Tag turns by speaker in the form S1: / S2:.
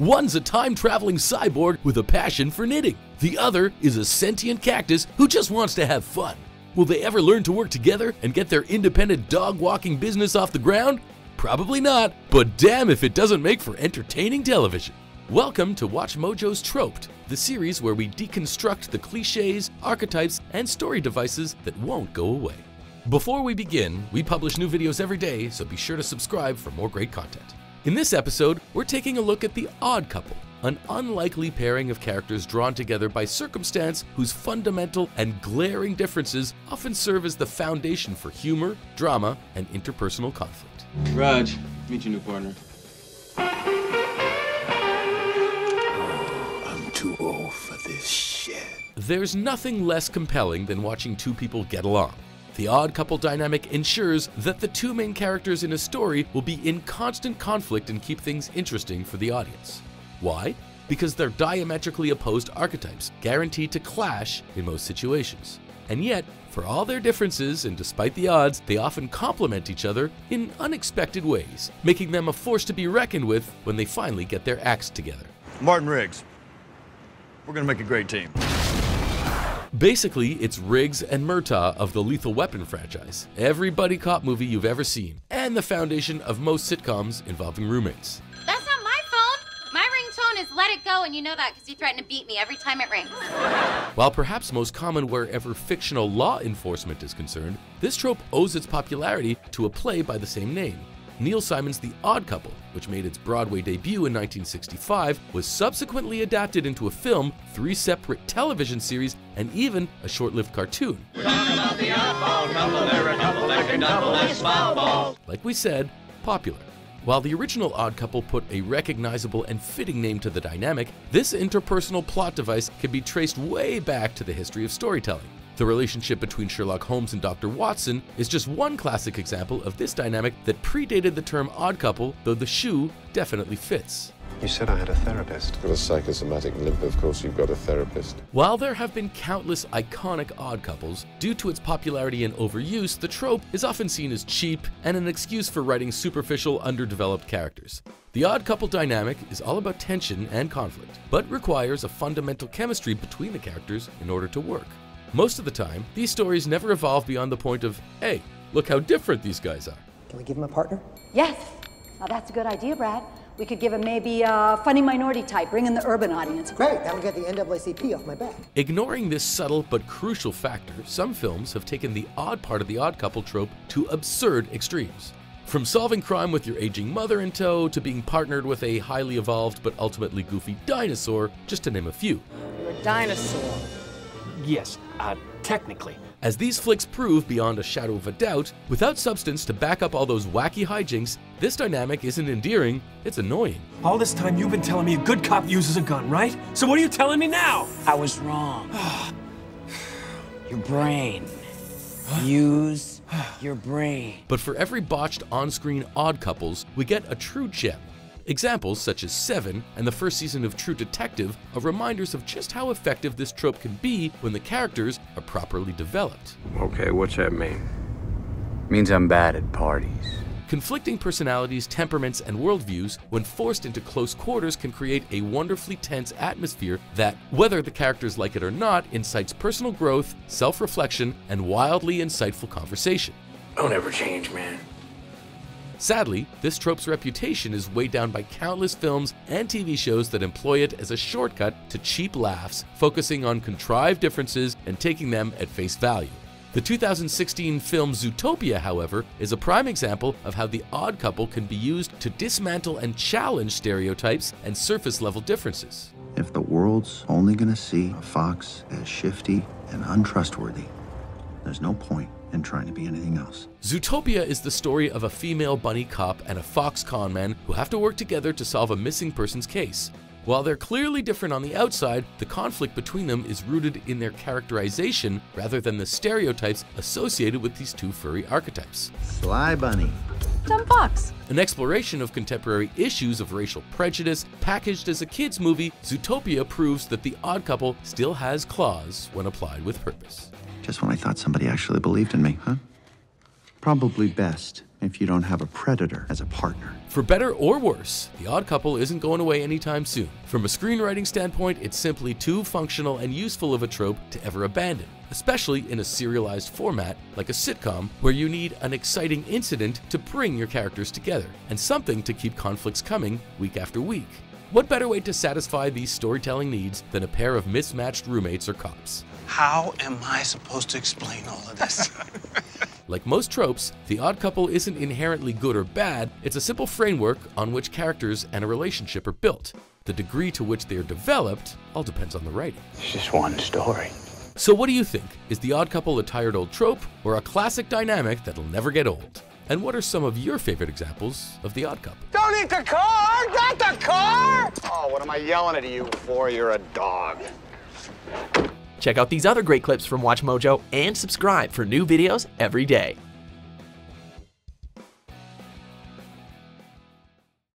S1: One's a time-traveling cyborg with a passion for knitting. The other is a sentient cactus who just wants to have fun. Will they ever learn to work together and get their independent dog-walking business off the ground? Probably not, but damn if it doesn't make for entertaining television. Welcome to Watch Mojo's Troped, the series where we deconstruct the cliches, archetypes, and story devices that won't go away. Before we begin, we publish new videos every day, so be sure to subscribe for more great content. In this episode, we're taking a look at The Odd Couple, an unlikely pairing of characters drawn together by circumstance whose fundamental and glaring differences often serve as the foundation for humor, drama, and interpersonal conflict.
S2: Raj, meet your new partner.
S3: I'm too old for this shit.
S1: There's nothing less compelling than watching two people get along. The odd couple dynamic ensures that the two main characters in a story will be in constant conflict and keep things interesting for the audience. Why? Because they're diametrically opposed archetypes, guaranteed to clash in most situations. And yet, for all their differences and despite the odds, they often complement each other in unexpected ways, making them a force to be reckoned with when they finally get their acts together.
S4: Martin Riggs. We're gonna make a great team.
S1: Basically, it's Riggs and Murtaugh of the Lethal Weapon franchise, every buddy cop movie you've ever seen, and the foundation of most sitcoms involving roommates.
S5: That's not my phone. My ringtone is Let It Go, and you know that because you threaten to beat me every time it rings.
S1: While perhaps most common wherever fictional law enforcement is concerned, this trope owes its popularity to a play by the same name. Neil Simon's The Odd Couple, which made its Broadway debut in 1965, was subsequently adapted into a film, 3 separate television series, and even a short-lived cartoon.
S3: We're talking about the oddball couple, they're a couple that can double as small balls.
S1: Like we said, popular. While the original Odd Couple put a recognizable and fitting name to the dynamic, this interpersonal plot device can be traced way back to the history of storytelling. The relationship between Sherlock Holmes and Dr. Watson is just one classic example of this dynamic that predated the term odd couple, though the shoe definitely fits.
S6: You said I had a therapist.
S7: Got a psychosomatic limp, of course you've got a therapist.
S1: While there have been countless iconic odd couples, due to its popularity and overuse, the trope is often seen as cheap and an excuse for writing superficial, underdeveloped characters. The odd couple dynamic is all about tension and conflict, but requires a fundamental chemistry between the characters in order to work. Most of the time, these stories never evolve beyond the point of, hey, look how different these guys are.
S8: Can we give him a partner?
S9: Yes. Now that's a good idea, Brad. We could give him maybe a funny minority type, bring in the urban audience.
S8: Great, that'll get the NAACP off my back.
S1: Ignoring this subtle but crucial factor, some films have taken the odd part of the odd couple trope to absurd extremes. From solving crime with your aging mother in tow to being partnered with a highly evolved but ultimately goofy dinosaur, just to name a few.
S9: You're a dinosaur.
S10: Yes, technically.
S1: As these flicks prove beyond a shadow of a doubt, without substance to back up all those wacky hijinks, this dynamic isn't endearing, it's annoying.
S10: All this time you've been telling me a good cop uses a gun, right? So what are you telling me now?
S11: I was wrong. Your brain. Use your brain.
S1: But for every botched on-screen odd couples, we get a true gem. Examples such as Seven and the first season of True Detective are reminders of just how effective this trope can be when the characters are properly developed.
S6: Okay, what's that mean?
S11: Means I'm bad at parties.
S1: Conflicting personalities, temperaments, and worldviews, when forced into close quarters, can create a wonderfully tense atmosphere that, whether the characters like it or not, incites personal growth, self-reflection, and wildly insightful conversation.
S3: Don't ever change, man.
S1: Sadly, this trope's reputation is weighed down by countless films and TV shows that employ it as a shortcut to cheap laughs, focusing on contrived differences and taking them at face value. The 2016 film Zootopia, however, is a prime example of how the odd couple can be used to dismantle and challenge stereotypes and surface-level differences.
S12: If the world's only gonna see a fox as shifty and untrustworthy, there's no point in trying to be anything else.
S1: Zootopia is the story of a female bunny cop and a fox conman who have to work together to solve a missing person's case. While they're clearly different on the outside, the conflict between them is rooted in their characterization rather than the stereotypes associated with these two furry archetypes.
S12: Sly bunny.
S9: Dumb fox.
S1: An exploration of contemporary issues of racial prejudice, packaged as a kids' movie, Zootopia proves that the odd couple still has claws when applied with purpose.
S12: Just when I thought somebody actually believed in me, huh? Probably best if you don't have a predator as a partner.
S1: For better or worse, The Odd Couple isn't going away anytime soon. From a screenwriting standpoint, it's simply too functional and useful of a trope to ever abandon, especially in a serialized format like a sitcom where you need an exciting incident to bring your characters together and something to keep conflicts coming week after week. What better way to satisfy these storytelling needs than a pair of mismatched roommates or cops?
S13: How am I supposed to explain all of this?
S1: Like most tropes, The Odd Couple isn't inherently good or bad, it's a simple framework on which characters and a relationship are built. The degree to which they are developed all depends on the writing.
S11: It's just one story.
S1: So what do you think? Is The Odd Couple a tired old trope or a classic dynamic that'll never get old? And what are some of your favorite examples of The Odd Couple?
S14: Don't eat the car! Not the car! Oh, what am I yelling at you for? You're a dog.
S15: Check out these other great clips from WatchMojo and subscribe for new videos every day.